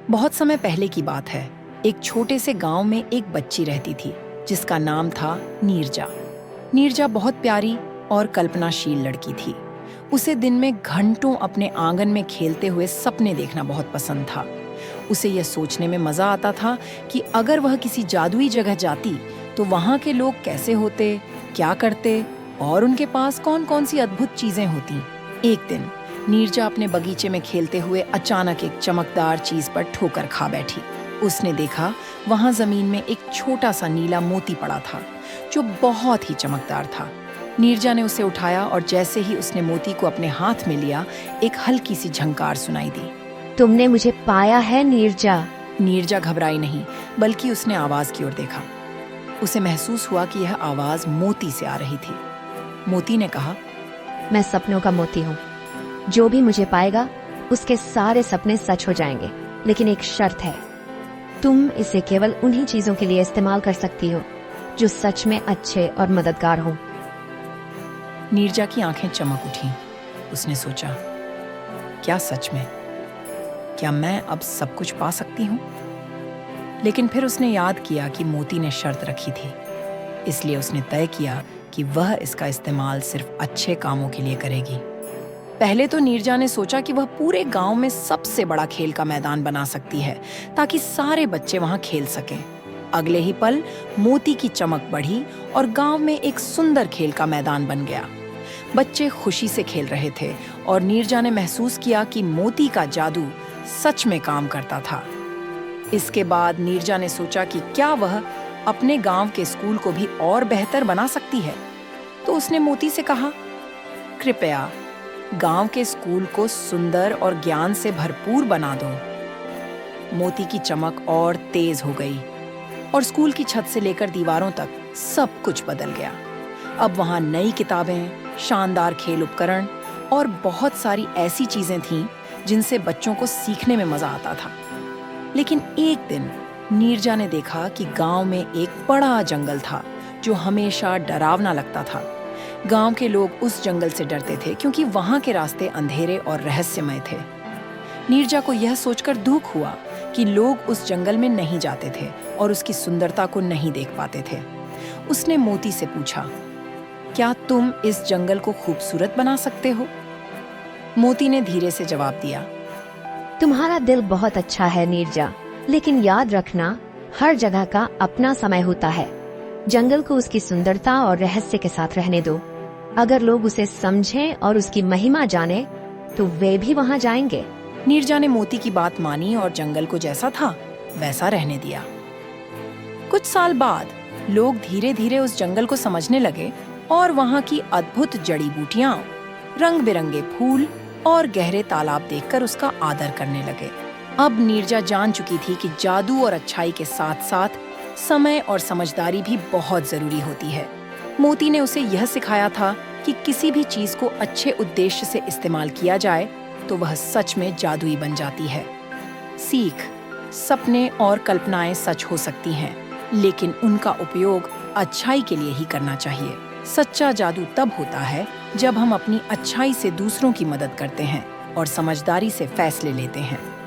बहुत समय पहले की बात है। एक छोटे से गांव में एक बच्ची रहती थी जिसका नाम था नीरजा। नीरजा बहुत प्यारी और कल्पनाशील लड़की थी। उसे दिन में घंटों अपने आंगन में खेलते हुए सपने देखना बहुत पसंद था। उसे यह सोचने में मजा आता था कि अगर वह किसी जादुई जगह जाती तो वहां के लोग कैसे होते, क्या करते और उनके पास कौन-कौन सी अद्भुत चीजें होती। एक दिन नीरजा अपने बगीचे में खेलते हुए अचानक एक चमकदार चीज पर ठोकर खा बैठी। उसने देखा वहां जमीन में एक छोटा सा नीला मोती पड़ा था जो बहुत ही चमकदार था। नीरजा ने उसे उठाया और जैसे ही उसने मोती को अपने हाथ में लिया, एक हल्की सी झंकार सुनाई दी। तुमने मुझे पाया है नीरजा। नीरजा घबराई नहीं, बल्कि उसने आवाज की ओर देखा। उसे महसूस हुआ कि यह आवाज मोती से आ रही थी। मोती ने कहा, मैं सपनों का मोती हूँ। जो भी मुझे पाएगा उसके सारे सपने सच हो जाएंगे, लेकिन एक शर्त है। तुम इसे केवल उन्हीं चीजों के लिए इस्तेमाल कर सकती हो जो सच में अच्छे और मददगार हों। नीरजा की आंखें चमक उठीं। उसने सोचा, क्या सच में? क्या मैं अब सब कुछ पा सकती हूँ? लेकिन फिर उसने याद किया कि मोती ने शर्त रखी थी, इसलिए उसने तय किया कि वह इसका इस्तेमाल सिर्फ अच्छे कामों के लिए करेगी। पहले तो नीरजा ने सोचा कि वह पूरे गांव में सबसे बड़ा खेल का मैदान बना सकती है ताकि सारे बच्चे वहां खेल सकें। अगले ही पल मोती की चमक बढ़ी और गांव में एक सुंदर खेल का मैदान बन गया। बच्चे खुशी से खेल रहे थे और नीरजा ने महसूस किया कि मोती का जादू सच में काम करता था। इसके बाद नीरजा ने सोचा कि क्या वह अपने गांव के स्कूल को भी और बेहतर बना सकती है। तो उसने मोती से कहा, कृपया गांव के स्कूल को सुंदर और ज्ञान से भरपूर बना दो। मोती की चमक और तेज हो गई और स्कूल की छत से लेकर दीवारों तक सब कुछ बदल गया। अब वहां नई किताबें, शानदार खेल उपकरण और बहुत सारी ऐसी चीजें थीं जिनसे बच्चों को सीखने में मजा आता था। लेकिन एक दिन नीरजा ने देखा कि गांव में एक बड़ा जंगल था जो हमेशा डरावना लगता था। गांव के लोग उस जंगल से डरते थे क्योंकि वहां के रास्ते अंधेरे और रहस्यमय थे। नीरजा को यह सोचकर दुख हुआ कि लोग उस जंगल में नहीं जाते थे और उसकी सुंदरता को नहीं देख पाते थे। उसने मोती से पूछा, क्या तुम इस जंगल को खूबसूरत बना सकते हो? मोती ने धीरे से जवाब दिया, तुम्हारा दिल बहुत अच्छा है नीरजा, लेकिन याद रखना, हर जगह का अपना समय होता है। जंगल को उसकी सुंदरता और रहस्य के साथ रहने दो। अगर लोग उसे समझें और उसकी महिमा जाने तो वे भी वहां जाएंगे। नीरजा ने मोती की बात मानी और जंगल को जैसा था वैसा रहने दिया। कुछ साल बाद लोग धीरे धीरे उस जंगल को समझने लगे और वहां की अद्भुत जड़ी बूटियां, रंग बिरंगे फूल और गहरे तालाब देखकर उसका आदर करने लगे। अब नीरजा जान चुकी थी कि जादू और अच्छाई के साथ साथ समय और समझदारी भी बहुत जरूरी होती है। मोती ने उसे यह सिखाया था कि किसी भी चीज को अच्छे उद्देश्य से इस्तेमाल किया जाए तो वह सच में जादुई बन जाती है। सीख, सपने और कल्पनाएं सच हो सकती हैं, लेकिन उनका उपयोग अच्छाई के लिए ही करना चाहिए। सच्चा जादू तब होता है जब हम अपनी अच्छाई से दूसरों की मदद करते हैं और समझदारी से फैसले लेते हैं।